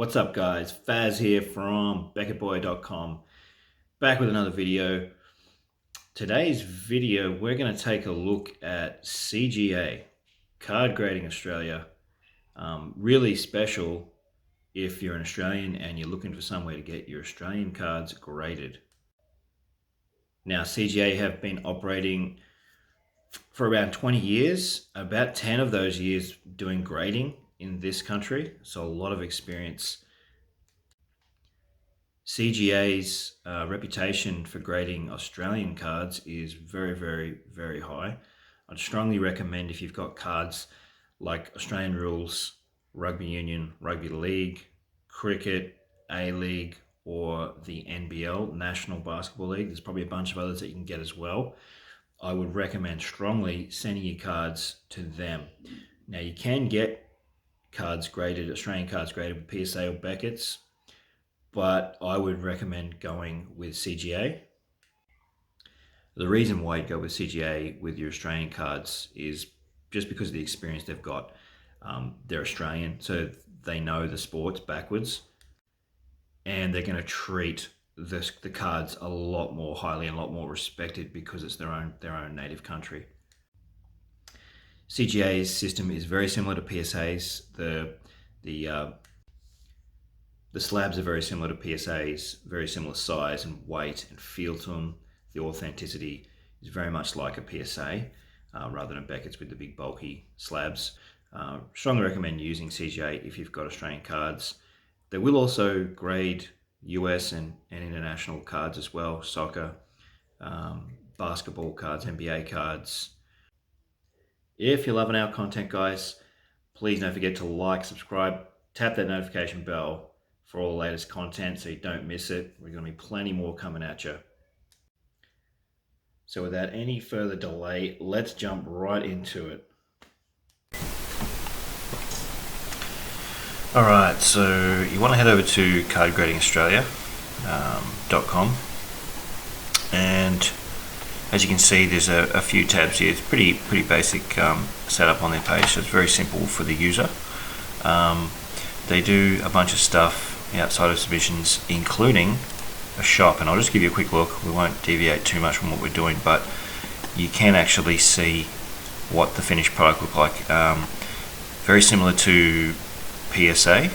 What's up guys, Faz here from BeckettBoy.com, back with another video. Today's video we're going to take a look at CGA, Card Grading Australia. Really special if you're an Australian and you're looking for somewhere to get your Australian cards graded. Now CGA have been operating for around 20 years, about 10 of those years doing grading in this country, so a lot of experience. CGA's reputation for grading Australian cards is very, very high. I'd strongly recommend, if you've got cards like Australian rules, rugby union, rugby league, cricket, A-League, or the NBL, National Basketball League, there's probably a bunch of others that you can get as well. I would recommend strongly sending your cards to them. Now you can get cards graded, Australian cards graded with PSA or Beckett's, but I would recommend going with CGA. The reason why you go with CGA with your Australian cards is just because of the experience they've got. They're Australian, so they know the sports backwards, and they're going to treat the cards a lot more highly and a lot more respected because it's their own native country. CGA's system is very similar to PSA's. The slabs are very similar to PSA's, very similar size and weight and feel to them. The authenticity is very much like a PSA rather than Beckett's with the big bulky slabs. Strongly recommend using CGA if you've got Australian cards. They will also grade US and international cards as well, soccer, basketball cards, NBA cards. If you're loving our content, guys, please don't forget to like, subscribe, tap that notification bell for all the latest content so you don't miss it. We're going to be plenty more coming at you. So without any further delay, let's jump right into it. Alright, so you want to head over to cardgradingaustralia.com, and as you can see there's a few tabs here. It's pretty basic setup on their page, so it's very simple for the user. They do a bunch of stuff outside of submissions, including a shop, and I'll just give you a quick look. We won't deviate too much from what we're doing, but you can actually see what the finished product looks like. Very similar to PSA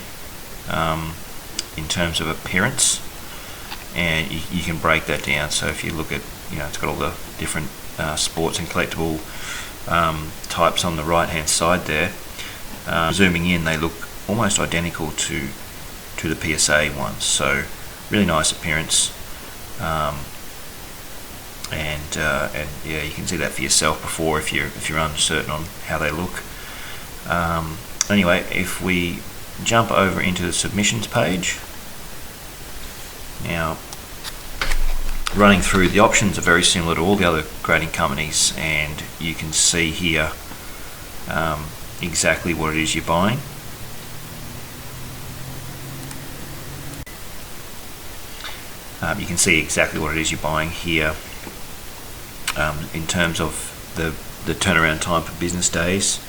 in terms of appearance, and you can break that down. So if you look at, it's got all the different sports and collectible types on the right hand side there. Zooming in, they look almost identical to the PSA ones, so really nice appearance, and yeah, you can see that for yourself before if you're uncertain on how they look. Anyway, if we jump over into the submissions page, now running through, the options are very similar to all the other grading companies, and you can see here exactly what it is you're buying. You can see exactly what it is you're buying here in terms of the turnaround time for business days,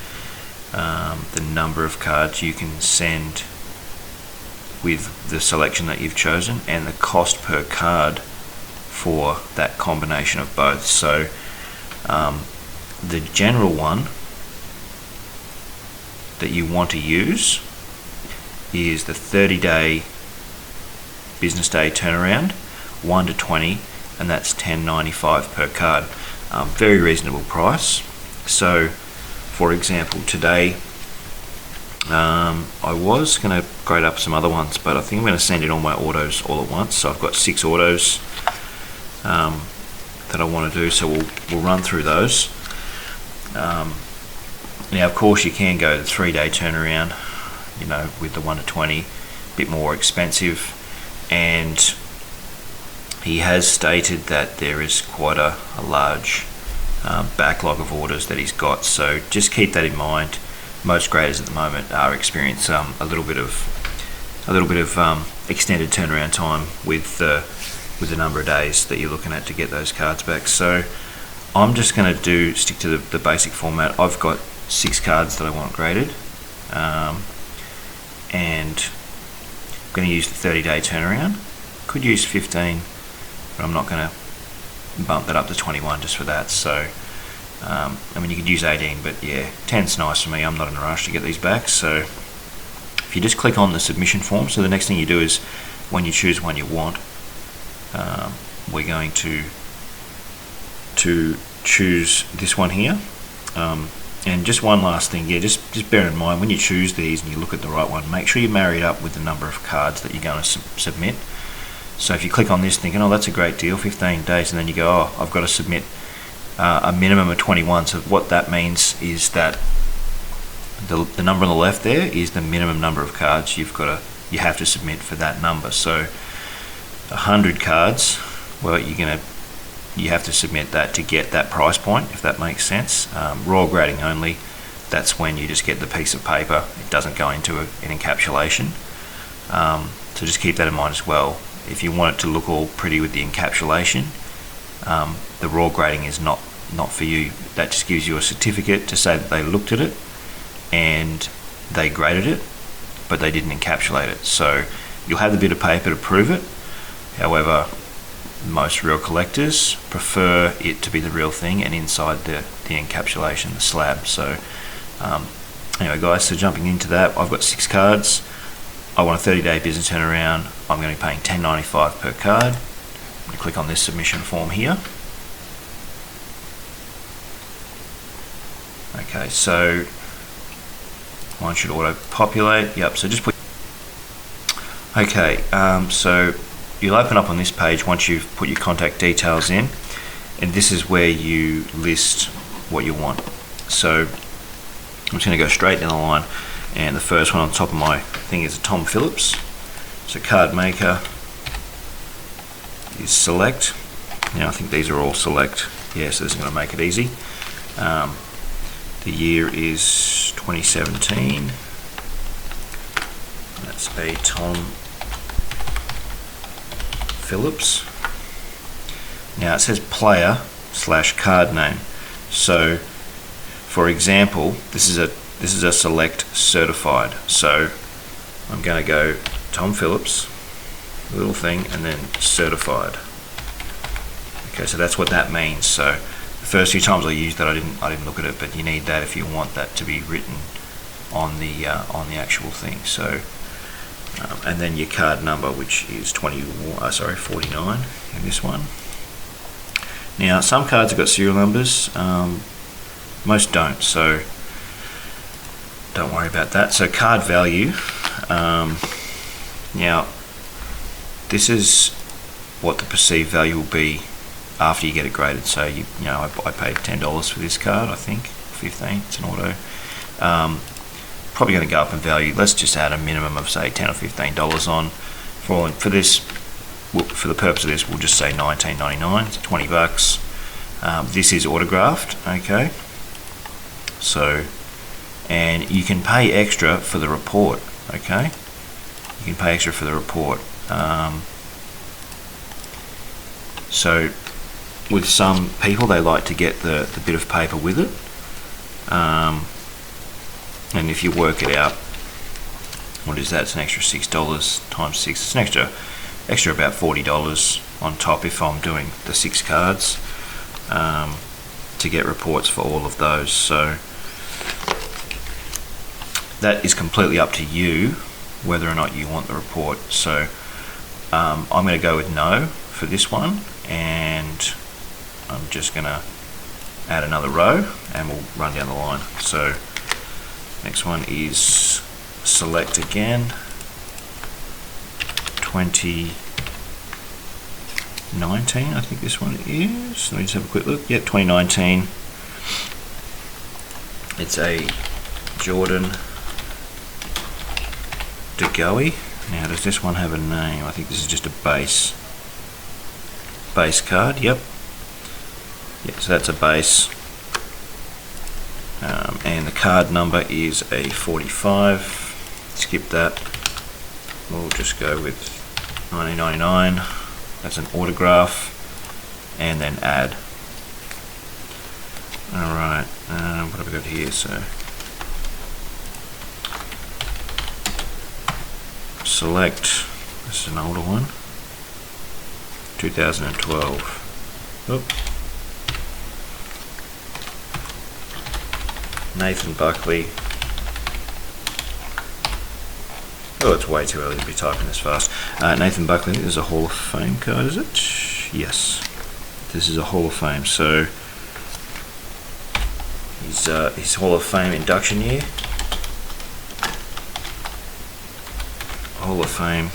the number of cards you can send with the selection that you've chosen, and the cost per card for that combination of both. So the general one that you want to use is the 30-day business day turnaround, 1 to 20, and that's $10.95 per card. Very reasonable price. So for example, today I was going to grade up some other ones, but I think I'm going to send in all my autos all at once. So I've got 6 autos that I want to do, so we'll run through those. Now of course you can go the 3-day turnaround, with the 1 to 20, a bit more expensive, and he has stated that there is quite a large backlog of orders that he's got, so just keep that in mind. Most graders at the moment are experiencing a little bit of extended turnaround time with the number of days that you're looking at to get those cards back. So I'm just going to stick to the basic format. I've got 6 cards that I want graded, and going to use the 30-day turnaround. Could use 15, but I'm not going to bump that up to 21 just for that. So I mean, you could use 18, but yeah, 10's nice for me. I'm not in a rush to get these back. So if you just click on the submission form, so the next thing you do is when you choose one you want, we're going to choose this one here. And just one last thing, yeah, just bear in mind when you choose these and you look at the right one, make sure you marry it up with the number of cards that you're going to submit. So if you click on this thinking, oh, that's a great deal, 15 days, and then you go, oh, I've got to submit a minimum of 21. So what that means is that the number on the left there is the minimum number of cards you have to submit for that number. So 100 cards, well, you have to submit that to get that price point, if that makes sense. Raw grading only, that's when you just get the piece of paper. It doesn't go into an encapsulation. So just keep that in mind as well. If you want it to look all pretty with the encapsulation, the raw grading is not for you. That just gives you a certificate to say that they looked at it and they graded it, but they didn't encapsulate it. So you'll have the bit of paper to prove it. However, most real collectors prefer it to be the real thing and inside the encapsulation, the slab. So anyway guys, so jumping into that, I've got 6 cards. I want a 30-day business turnaround. I'm going to be paying $10.95 per card. I'm going to click on this submission form here. Okay, so mine should auto-populate. Yep, so just put... Okay, so you'll open up on this page once you've put your contact details in, and this is where you list what you want. So I'm just going to go straight down the line, and the first one on top of my thing is a Tom Phillips. So card maker is select. Now I think these are all select. Yeah, so this is going to make it easy. The year is 2017. That's a Tom Phillips. Now it says player / card name. So for example, this is a select certified. So I'm going to go Tom Phillips, little thing, and then certified. Okay, so that's what that means. So the first few times I used that, I didn't look at it, but you need that if you want that to be written on the actual thing. So and then your card number, which is 49 in this one. Now some cards have got serial numbers, most don't, so don't worry about that. So card value, now this is what the perceived value will be after you get it graded. So you know I paid $10 for this card, I think 15. It's an auto. Probably going to go up in value. Let's just add a minimum of say $10 or $15 on. For this, for the purpose of this, we'll just say $19.99. It's 20 bucks. This is autographed. Okay. So, and you can pay extra for the report. Okay. You can pay extra for the report. So, with some people, they like to get the bit of paper with it. And if you work it out, what is that? It's an extra $6 times 6. It's an extra about $40 on top if I'm doing the 6 cards to get reports for all of those. So that is completely up to you whether or not you want the report. So I'm going to go with no for this one, and I'm just going to add another row and we'll run down the line. So next one is select again, 2019, I think this one is. Let me just have a quick look. Yeah, 2019. It's a Jordan DeGoey. Now, does this one have a name? I think this is just a base card. Yep. Yeah, so that's a base. And the card number is a 45. Skip that. We'll just go with 1999. That's an autograph. And then add. Alright, what have we got here? So select, this is an older one, 2012. Oop. Nathan Buckley. Oh, it's way too early to be typing this fast. Nathan Buckley is a Hall of Fame card, is it? Yes. This is a Hall of Fame. So his Hall of Fame induction year. Hall of Fame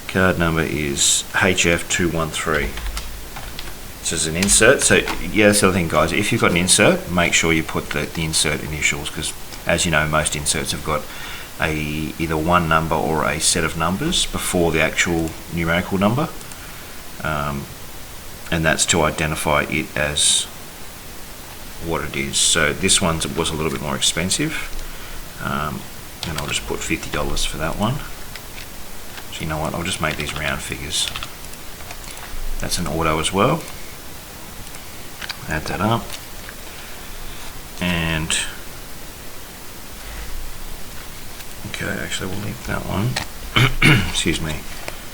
card number is HF213. This is an insert. So yeah, that's the other thing, guys. If you've got an insert, make sure you put the insert initials, because as you know, most inserts have got either one number or a set of numbers before the actual numerical number, and that's to identify it as what it is. So this one was a little bit more expensive, and I'll just put $50 for that one. So you know what, I'll just make these round figures. That's an auto as well. Add that up, and okay, actually we'll leave that one. Excuse me.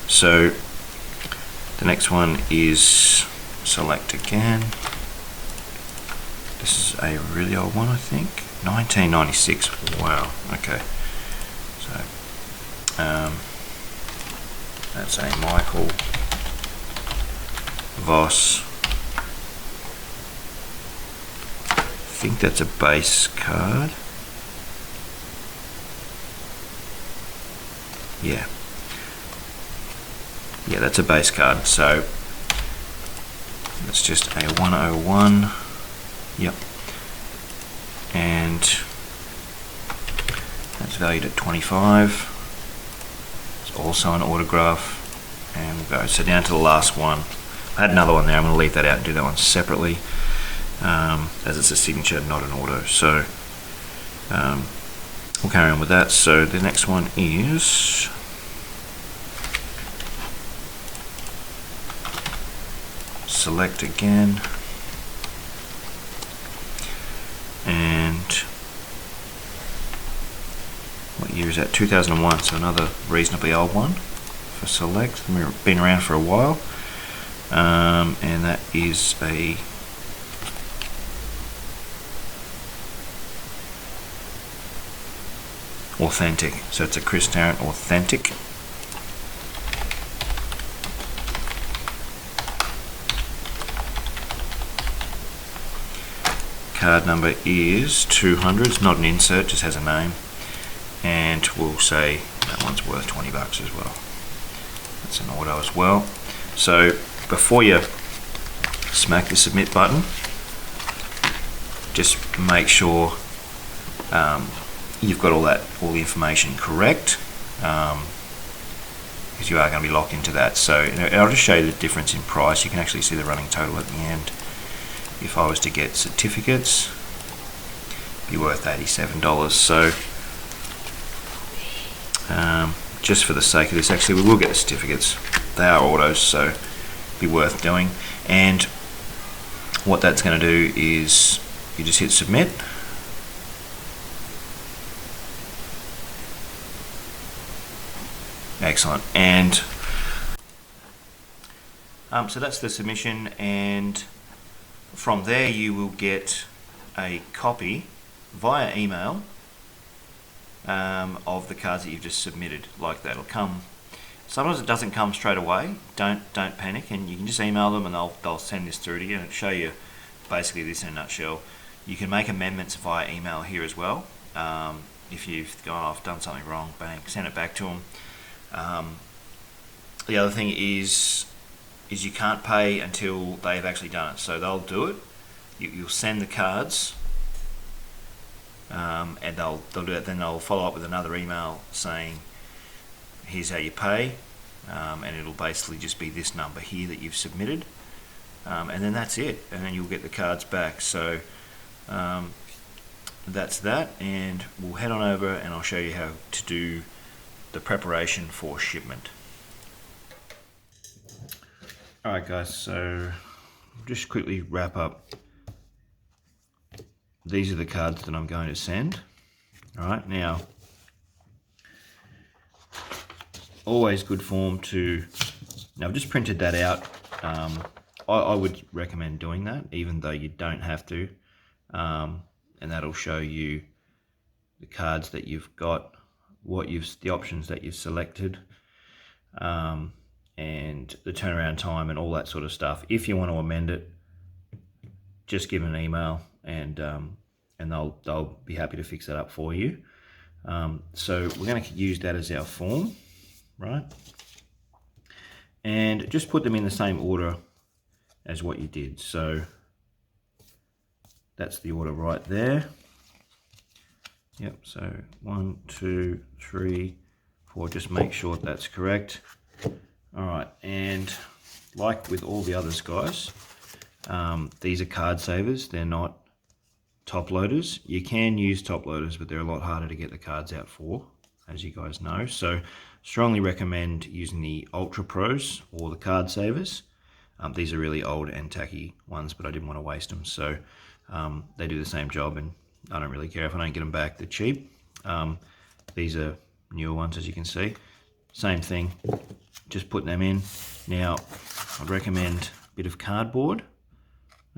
So the next one is select again. This is a really old one, I think, 1996. Wow. Okay. So that's a Michael Voss. I think that's a base card. Yeah, that's a base card. So that's just a 101. Yep, and that's valued at 25. It's also an autograph, and we'll go so down to the last one. I had another one there. I'm going to leave that out and do that one separately, as it's a signature, not an auto. So we'll carry on with that. So the next one is select again, and what year is that? 2001. So another reasonably old one for select. Been around for a while, and that is a authentic. So it's a Chris Tarrant authentic. Card number is 200. It's not an insert, just has a name, and we'll say that one's worth $20 as well. That's an auto as well. So before you smack the submit button, just make sure you've got all the information correct, because you are going to be locked into that. So I'll just show you the difference in price. You can actually see the running total at the end. If I was to get certificates, it'd be worth $87. So just for the sake of this, actually we will get the certificates. They are autos, so it'd be worth doing. And what that's going to do is you just hit submit. Excellent. And so that's the submission, and from there you will get a copy via email of the cards that you've just submitted. Like that, it'll come. Sometimes it doesn't come straight away. Don't panic, and you can just email them and they'll send this through to you and show you basically this in a nutshell. You can make amendments via email here as well. If you've gone, I've done something wrong, bang, send it back to them. The other thing is you can't pay until they've actually done it. So they'll do it. You'll send the cards, and they'll do it. Then they'll follow up with another email saying, "Here's how you pay," and it'll basically just be this number here that you've submitted, and then that's it. And then you'll get the cards back. So that's that, and we'll head on over and I'll show you how to do the preparation for shipment. Alright guys, so just quickly wrap up. These are the cards that I'm going to send. Alright, now always good form to, now I've just printed that out. I would recommend doing that, even though you don't have to. And that'll show you the cards that you've got, the options that you've selected, and the turnaround time and all that sort of stuff. If you want to amend it, just give them an email, and they'll be happy to fix that up for you. So we're going to use that as our form, right? And just put them in the same order as what you did. So that's the order right there. Yep, so 1, 2, 3, 4, just make sure that's correct. All right, and like with all the others, guys, these are card savers, they're not top loaders. You can use top loaders, but they're a lot harder to get the cards out for, as you guys know. So strongly recommend using the Ultra Pros or the card savers. These are really old and tacky ones, but I didn't want to waste them. So they do the same job, and I don't really care if I don't get them back. They're cheap. These are newer ones, as you can see. Same thing, just putting them in. Now, I'd recommend a bit of cardboard,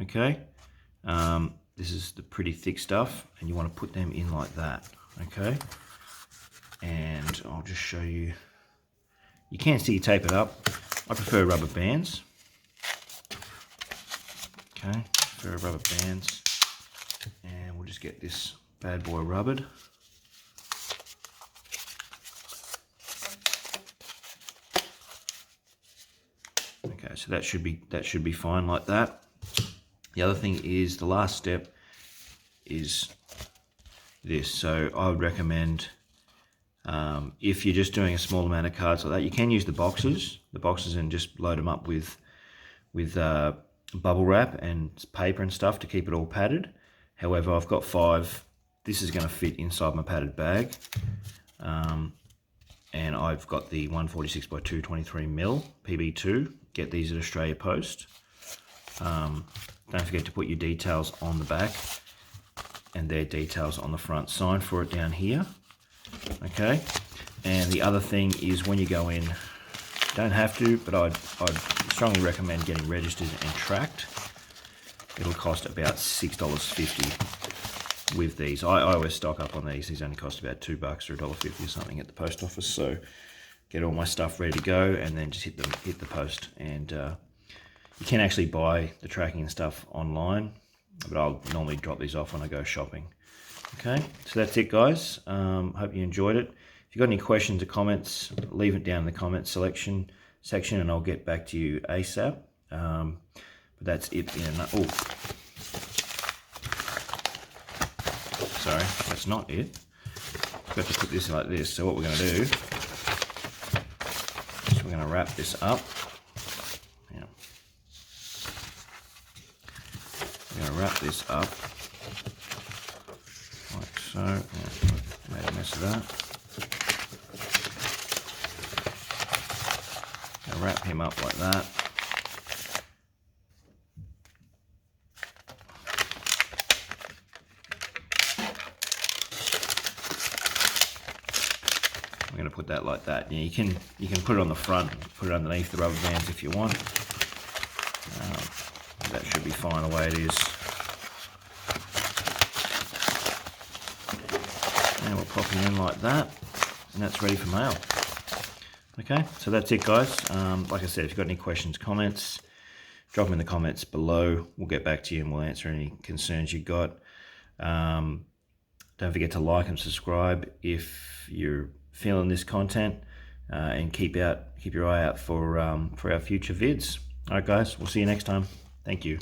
okay? This is the pretty thick stuff, and you want to put them in like that, okay? And I'll just show you. You can still tape it up. I prefer rubber bands. Okay, prefer rubber bands. And we'll just get this bad boy rubbered. Okay, so that should be fine like that. The other thing is, the last step is this. So I would recommend, if you're just doing a small amount of cards like that, you can use the boxes and just load them up with bubble wrap and paper and stuff to keep it all padded. However, I've got 5. This is going to fit inside my padded bag. And I've got the 146 by 223 mil PB2. Get these at Australia Post. Don't forget to put your details on the back and their details on the front. Sign for it down here. Okay. And the other thing is, when you go in, don't have to, but I'd strongly recommend getting registered and tracked. It'll cost about $6.50 with these. I always stock up on these. These only cost about $2 or $1.50 or something at the post office. So get all my stuff ready to go, and then just hit the post. And you can actually buy the tracking and stuff online, but I'll normally drop these off when I go shopping. Okay, so that's it, guys. Hope you enjoyed it. If you've got any questions or comments, leave it down in the comments section, and I'll get back to you ASAP. But that's it in a nutshell. Sorry, that's not it. I've got to put this like this. So what we're going to do is we're going to wrap this up. Yeah. We're going to wrap this up like so. Yeah, made a mess of that. Going to wrap him up like that. I'm going to put that like that. Yeah, you can put it on the front, put it underneath the rubber bands if you want. That should be fine the way it is. And we'll pop it in like that, and that's ready for mail. Okay, so that's it, guys. Like I said, if you've got any questions, comments, drop them in the comments below. We'll get back to you and we'll answer any concerns you've got. Don't forget to like and subscribe if you're feeling this content, and keep your eye out for our future vids. All right, guys, we'll see you next time. Thank you.